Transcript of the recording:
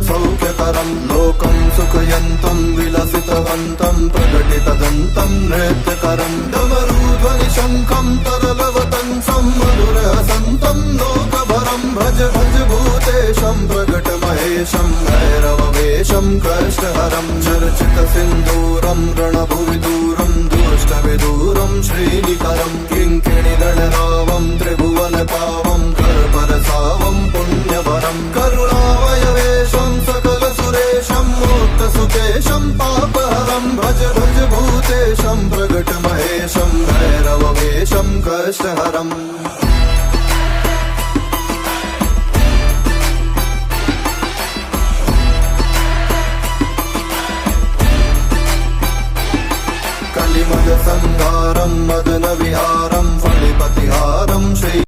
सौख्यकरं लोकं सुखयन्तं विलसितवन्तं प्रकटितदन्तं नृत्यकरं डमरूध्वनि शङ्खं तरलवतंसं मधुरहसन्तं लोकभरं भज भज भूतेशं प्रकटमहेशं भैरववेशं कष्टहरं चर्चितसिन्दूरं रणभुवि दूरं दुष्टविदूरं श्रीनिकरं किङ्किणिगणरावं त्रिभुवनपावं कर्परसावं पुण्यवरं करुणावयवेशं सकलसुरेशं मोक्तसुकेशं पापहरं भज भज भूतेशं प्रकटमहेशं भैरववेशं कष्टहरम् कलिमदसंहारं मदनविहारं